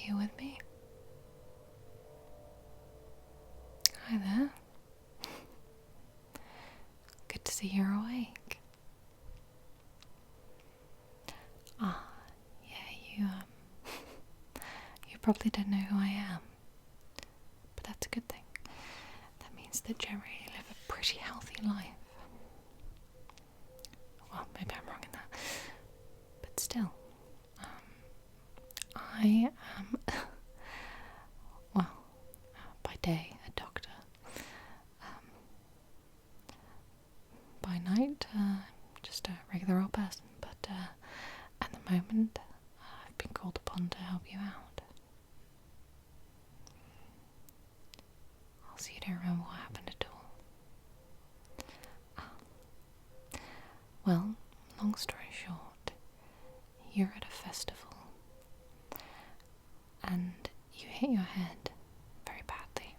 here with me? Hi there. Good to see you're awake. Ah, yeah, you probably don't know who I am, but that's a good thing. That means that generally live a pretty healthy life. Well, maybe I'm wrong in that, but still, I am, well, by day a doctor, by night just a regular old person, but at the moment I've been called upon to help you out. So you don't remember what happened at all? Well, long story short, you're at a festival and you hit your head very badly.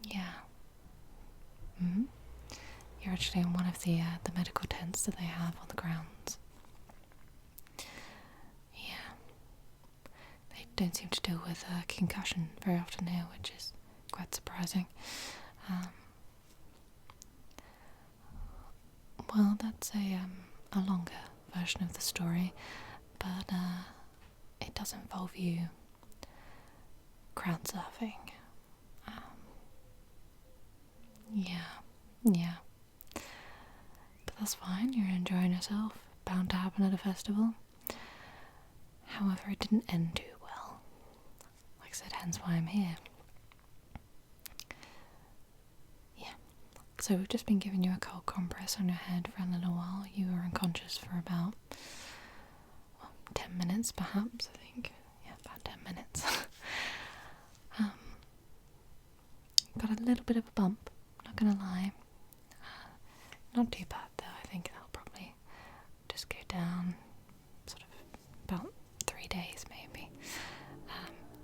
Yeah. You're actually on one of the medical tents that they have on the grounds. Yeah. They don't seem to deal with concussion very often here, which is quite surprising. Well, that's a longer version of the story, but it does involve you crowd surfing. Yeah. But that's fine, you're enjoying yourself. Bound to happen at a festival. However, it didn't end too well. Like I said, hence why I'm here. Yeah. So we've just been giving you a cold compress on your head for a little while. You were unconscious for about 10 minutes perhaps, I think. Yeah, about 10 minutes. Got a little bit of a bump, not gonna lie. Not too bad though, I think that'll probably just go down sort of about 3 days maybe.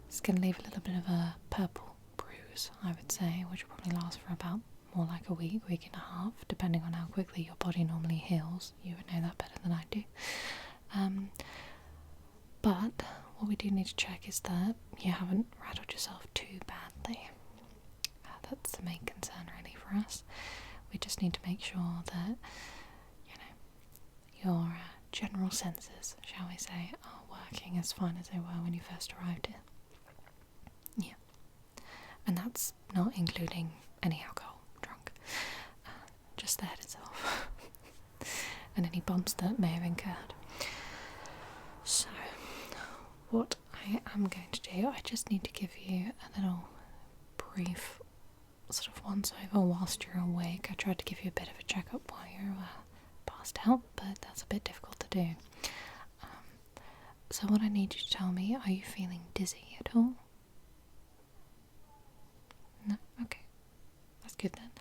It's gonna leave a little bit of a purple bruise, I would say, which will probably last for about more like a week and a half, depending on how quickly your body normally heals. You would know that better than I do. But what we do need to check is that you haven't rattled yourself too badly. That's the main concern really for us. We just need to make sure that, your general senses, shall we say, are working as fine as they were when you first arrived here. Yeah. And that's not including any alcohol drunk. Just the head itself. And any bumps that may have incurred. So, what I am going to do, I just need to give you a little brief sort of once over whilst you're awake. I tried to give you a bit of a checkup while you're passed out, but that's a bit difficult to do. So what I need you to tell me, are you feeling dizzy at all? No? Okay. That's good then.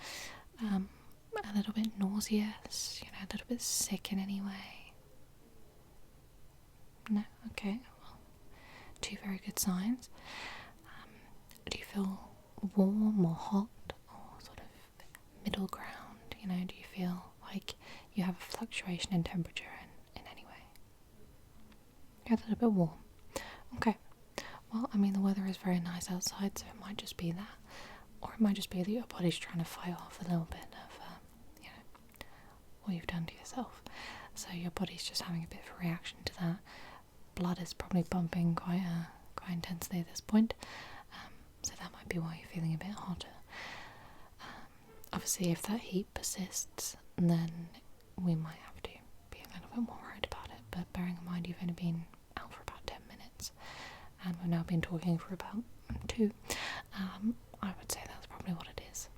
A little bit nauseous, a little bit sick in any way? No? Okay. Well, 2 very good signs. Do you feel warm or hot or sort of middle ground? Do you feel like you have a fluctuation in temperature in any way? You're a little bit warm. Okay. Well, the weather is very nice outside, so it might just be that. Or it might just be that your body's trying to fight off a little bit of, what you've done to yourself. So your body's just having a bit of a reaction to that. Blood is probably bumping quite intensely at this point. So that might be why you're feeling a bit hotter. Obviously, if that heat persists, then we might have to be a little bit more worried about it. But bearing in mind you've only been out for about 10 minutes, and we've now been talking for about 2, I would say that's probably what it is.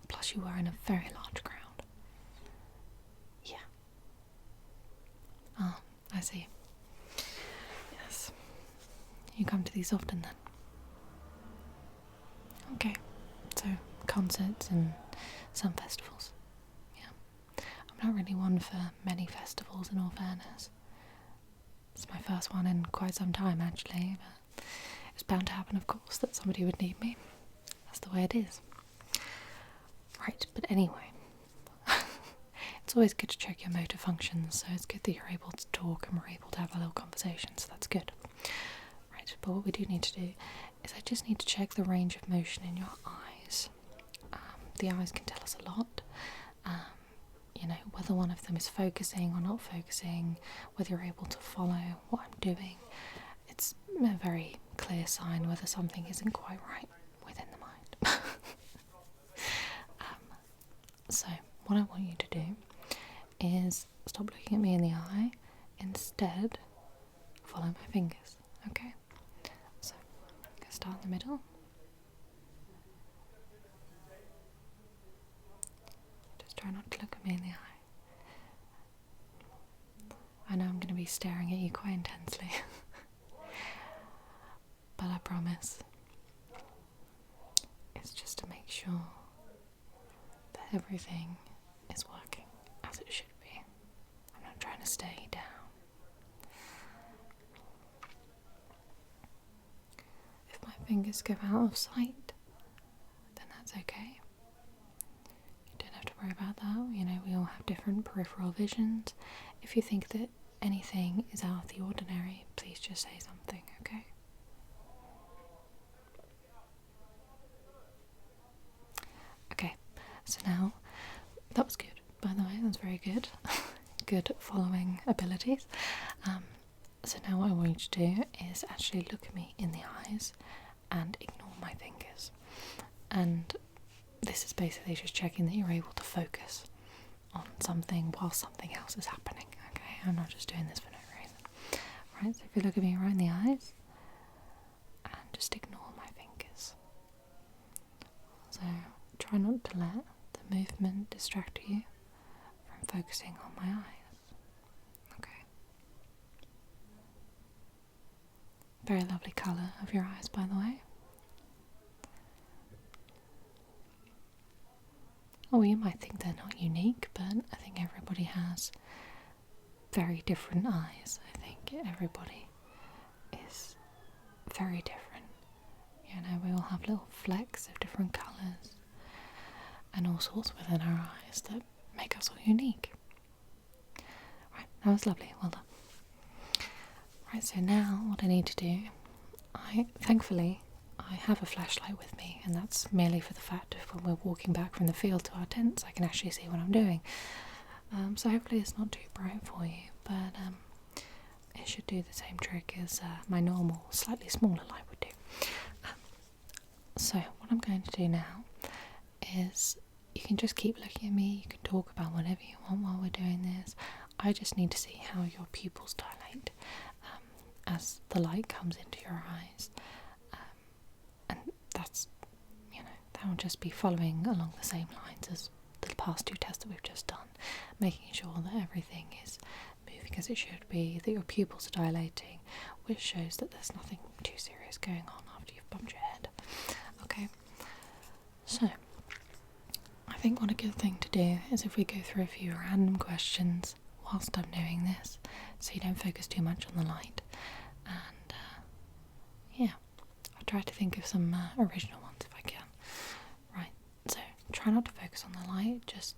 Plus, you were in a very large crowd. Yeah. Ah, I see. Yes. You come to these often then? Okay, so concerts and some festivals. Yeah. I'm not really one for many festivals, in all fairness. It's my first one in quite some time actually, but it's bound to happen, of course, that somebody would need me. That's the way it is. Right, but anyway, it's always good to check your motor functions, so it's good that you're able to talk and we're able to have a little conversation, so that's good. Right, but what we do need to do is I just need to check the range of motion in your eyes. The eyes can tell us a lot. You know, whether one of them is focusing or not focusing, whether you're able to follow what I'm doing. It's a very clear sign whether something isn't quite right within the mind. So what I want you to do is stop looking at me in the eye, instead follow my fingers, okay? So I'm going to start in the middle. Just try not to look at me in the eye. I know I'm going to be staring at you quite intensely, but I promise it's just to make sure that everything is working as it should be. I'm not trying to stare you down. If my fingers go out of sight, then that's okay. You don't have to worry about that. You know, we all have different peripheral visions. If you think that anything is out of the ordinary, please just say something, okay? Okay, so now, that was good, by the way, that's very good. Good following abilities. So now what I want you to do is actually look at me in the eyes and ignore my fingers. And this is basically just checking that you're able to focus on something while something else is happening, okay? I'm not just doing this for no reason. Right, so if you look at me right in the eyes and just ignore my fingers. So try not to let the movement distract you from focusing on my eyes. Okay. Very lovely colour of your eyes, by the way. Oh, you might think they're not unique, but I think everybody has very different eyes. I think everybody is very different. You know, we all have little flecks of different colours and all sorts within our eyes that make us all unique. Right, that was lovely, well done. Right, so now what I need to do, thankfully I have a flashlight with me, and that's merely for the fact of when we're walking back from the field to our tents I can actually see what I'm doing. So hopefully it's not too bright for you, but it should do the same trick as my normal, slightly smaller light would do. So what I'm going to do now is, you can just keep looking at me, you can talk about whatever you want while we're doing this. I just need to see how your pupils dilate as the light comes into your eyes. And that's, you know, that will just be following along the same lines as the past two tests that we've just done, making sure that everything is moving as it should be, that your pupils are dilating, which shows that there's nothing too serious going on after you've bumped your head. Okay, so I think what a good thing to do is if we go through a few random questions whilst I'm doing this, so you don't focus too much on the light, and yeah, I'll try to think of some original ones if I can. Right, so try not to focus on the light, just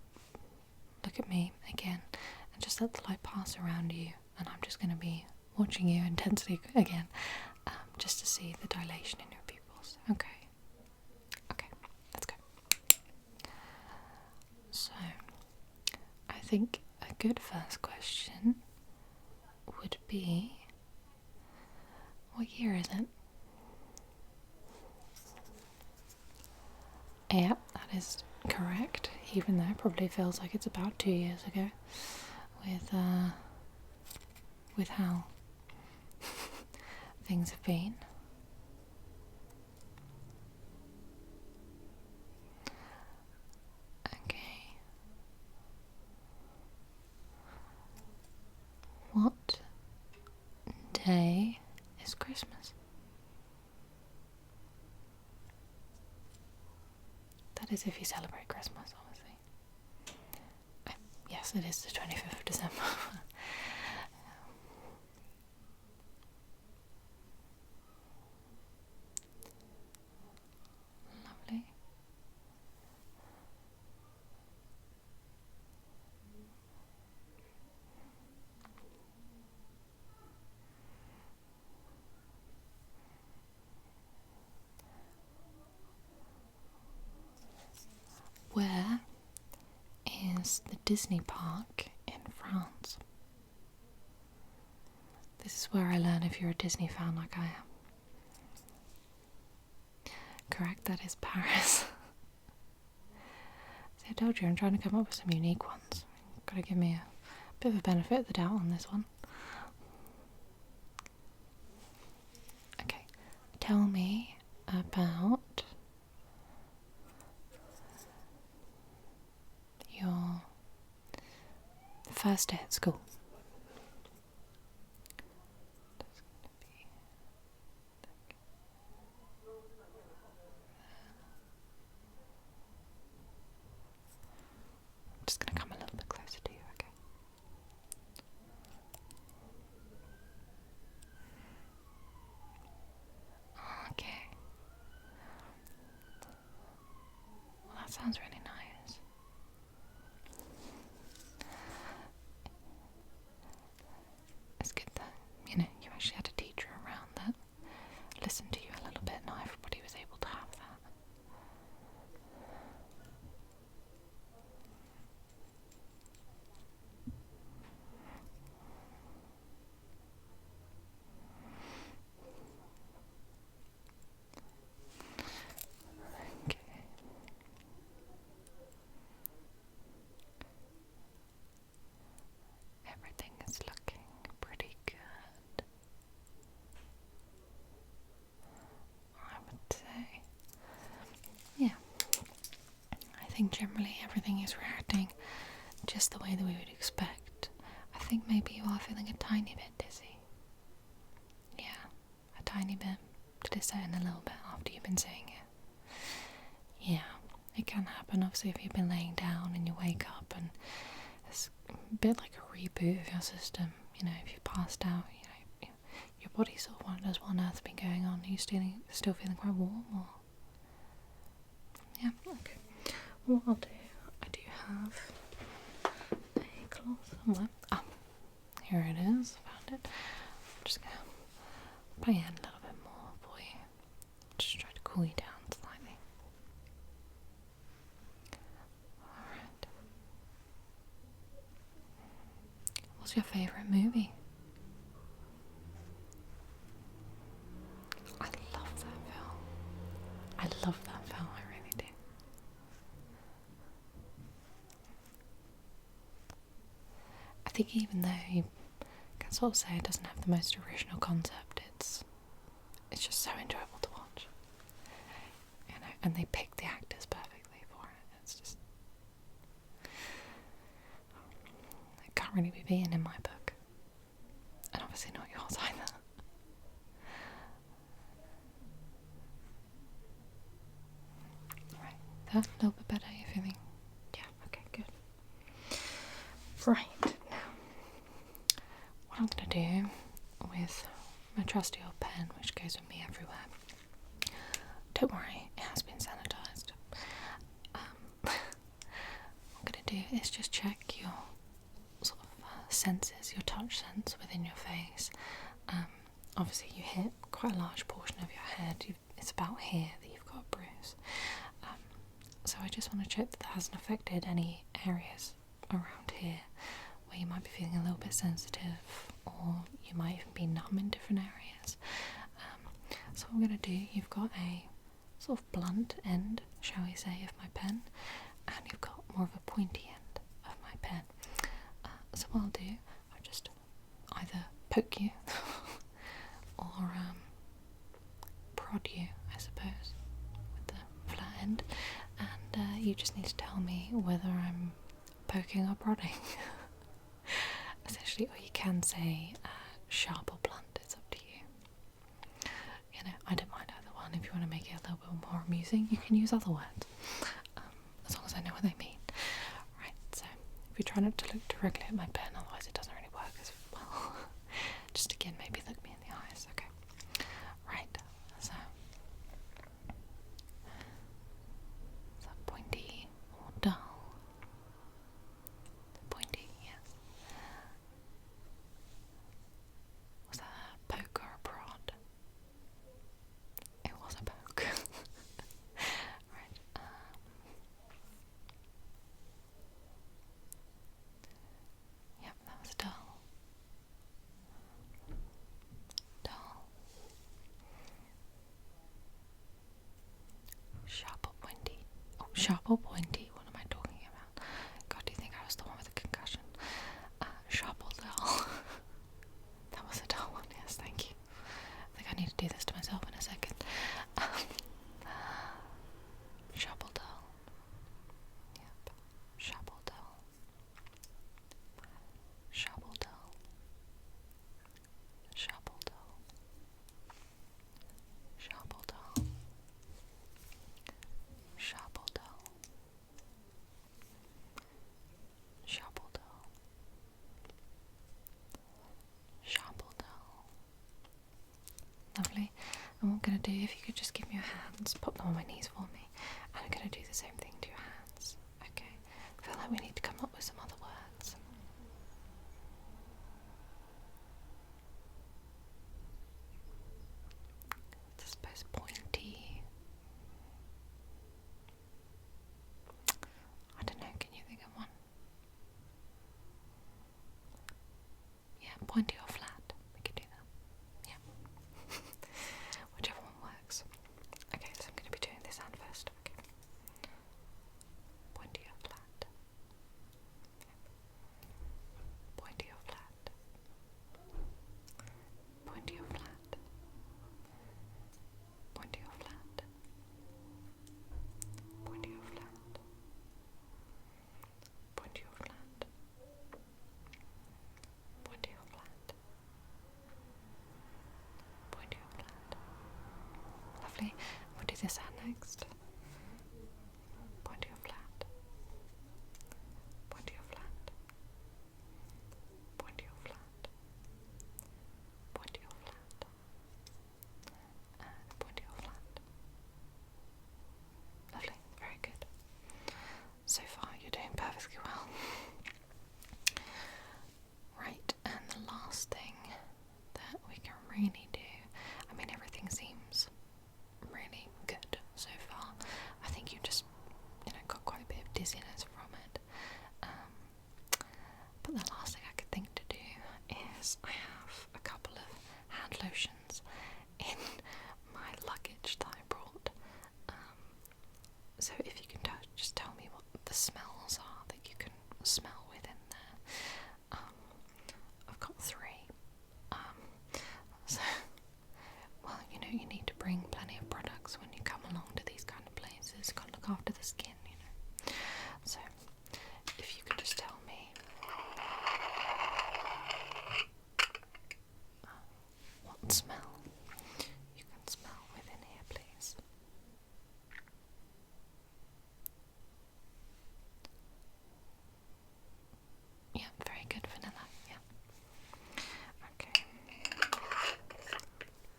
look at me again and just let the light pass around you, and I'm just going to be watching you intensely again, just to see the dilation in your pupils. Okay, let's go. So I think a good first question would be, what year is it? Yep, that is correct, even though it probably feels like it's about 2 years ago with how things have been. Okay. What day is Christmas? That is if you celebrate Christmas, obviously. Yes, it is the 25th of December. Lovely. is the Disney park in France. This is where I learn if you're a Disney fan like I am. Correct, that is Paris. See, I told you I'm trying to come up with some unique ones. Gotta give me a bit of a benefit of the doubt on this one. Okay, tell me about your first day at school. I'm just going to come a little bit closer to you, okay? Okay. Well, that sounds really nice. It's good that, you actually had a teacher around that listened to you a little bit. Not everybody was able to have that. Okay. Everything is looking pretty good, I would say. Yeah. I think generally everything is reacting just the way that we would expect. I think maybe you are feeling a tiny bit dizzy. Yeah, a tiny bit. Did it set in a little bit after you've been saying it? Yeah, it can happen. Obviously, if you've been laying down and you wake up and it's a bit like a reboot of your system. If you passed out, your body sort of wonders what on earth's been going on. Are you still feeling quite warm? Or? Yeah, okay. What I'll do, I do have a cloth somewhere. Oh, here it is. Found it. I'm just going to play in a little bit more for you. Just try to cool you down slightly. Alright. What's your favourite movie? I love that film. I love that film, I really do. I think even though you can sort of say it doesn't have the most original concept, it's just so enjoyable to watch. And they pick the actors perfectly for it. It's just, it can't really be beaten in my book. And obviously not yours either. Right, that a little bit better, you feeling? Yeah, okay, good. Right, now, what I'm going to do with my trusty old pen, which goes with me everywhere, don't worry, it has been sanitised. What I'm going to do is just check your sort of senses, your touch sense within your face. Obviously you hit quite a large portion of your head. It's about here that you've got a bruise. So I just want to check that that hasn't affected any areas around here where you might be feeling a little bit sensitive, or you might even be numb in different areas. So what I'm going to do, you've got a sort of blunt end, shall we say, of my pen, and you've got more of a pointy end of my pen. So what I'll do, I'll just either poke you or prod you, I suppose, with the flat end, and you just need to tell me whether I'm poking or prodding. Essentially, or you can say sharp or blunt, it's up to you. I don't mind either one. If you want to make it a little bit more amusing, you can use other words, as long as I know what they mean. Right, so if you try not to look directly at my pen, otherwise it doesn't really work as well. Just again, maybe look me in the eyes, okay? Right, so is that pointy or dull? Pointy, yes. Was that a poke or a prod? It was a poke. Right. Sharp or pointy? What am I talking about? God, do you think I was the one with the concussion? Sharp or dull? That was a dull one, yes, thank you. I think I need to do this to myself in a second. Sharp or dull? Yep. Sharp or dull? Sharp or dull? Sharp or dull? Sharp or dull? Sharp or dull? Sharp or dull? Sharp or dull? Lovely. And what I'm going to do, if you could just give me your hands, pop them on my knees for me. And I'm going to do the same thing to your hands. Okay. I feel like we need to come up with some other words. I suppose pointy. I don't know, can you think of one? Yeah, pointy or flat. We could do that. Yeah. Whichever one works. Okay, so I'm going to be doing this hand first. Okay. Pointy or flat. Pointy or flat. Pointy or flat. Pointy or flat. Pointy or flat. Pointy or flat. Pointy or flat. Pointy or flat. Lovely. We'll do this hand next. Pointy or flat. Pointy or flat. Pointy or flat. Pointy or flat. And pointy or flat. Lovely. Very good. So far you're doing perfectly well. Right, and the last thing that we can really do, I mean everything seems really good so far. I think you just, got quite a bit of dizziness from it. But the last thing I could think to do is I have a couple of hand lotions in my luggage that I brought. So if you can just tell me what the smells are that you can smell within there. I've got 3. So, well, you need to bring plenty of products when you come along to these kind of places. You've got to look after the skin, So, if you could just tell me what smell you can smell within here, please. Yeah, very good, vanilla, yeah. Okay.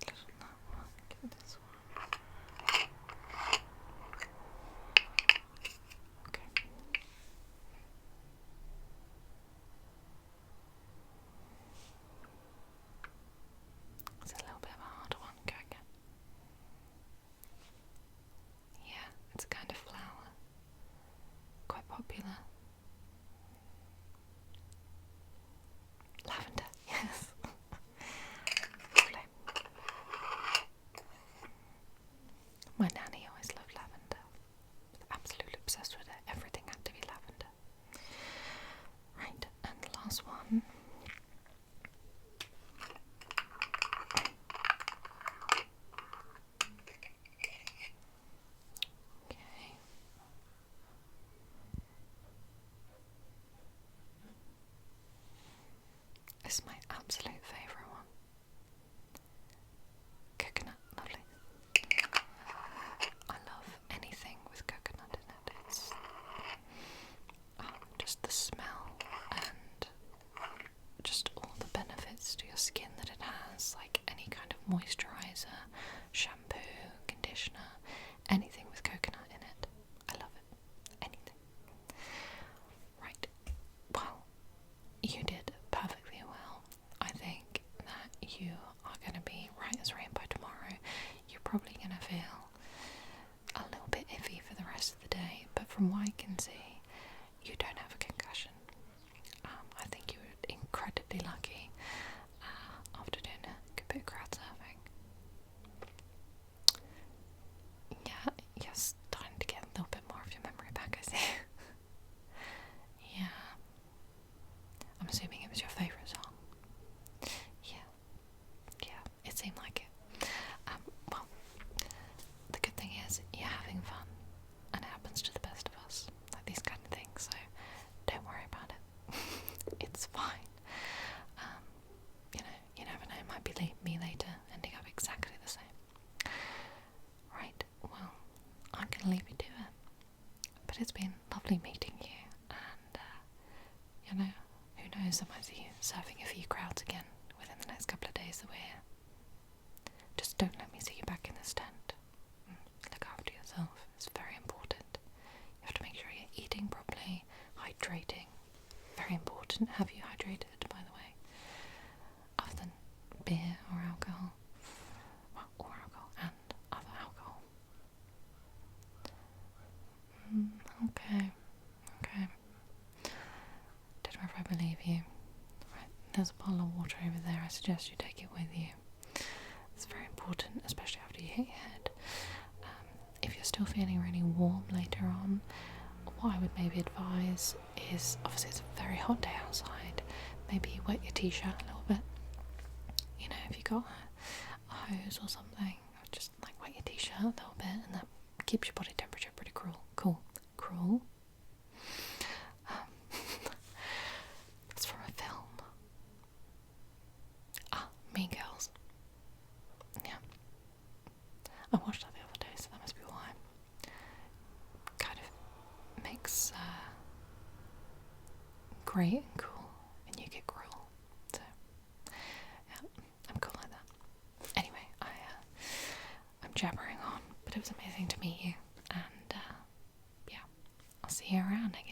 Get that one, get this one. Okay. It's a little bit of a harder one, go again. Yeah, it's a kind of flower. Quite popular. Lavender, yes. Lovely. My nanny always loved lavender. Absolutely obsessed with it. Everything had to be lavender. Right, and the last one. Okay. This is my absolute favourite one. Coconut, lovely. I love anything with coconut in it. It's just the smell and just all the benefits to your skin that it has, like any kind of moisturiser, shampoo, conditioner, anything with coconut in it. I love it. Anything. Right. Well, you did perfectly well. I think that you are going to be right as rain by tomorrow. You're probably going to feel a little bit iffy for the rest of the day, but from what I can see, you don't have a concussion. I think you were incredibly lucky after doing a good bit of crowd surfing. Yeah, you're starting to get a little bit more of your memory there's a bottle of water over there. I suggest you take it with you. It's very important, especially after you hit your head. If you're still feeling really warm later on, what I would maybe advise is, obviously it's a very hot day outside, maybe wet your t-shirt a little bit. You know, if you got a hose or something, or just like wet your t-shirt a little bit, and that keeps your body temperature pretty cool. That's from a film. Mean Girls. Yeah. I watched that the other day, so that must be why. Kind of makes great and cool, and you get gruel. So, yeah, I'm cool like that. Anyway, I'm jabbering on, but it was amazing to meet you, and yeah, I'll see you around, I guess.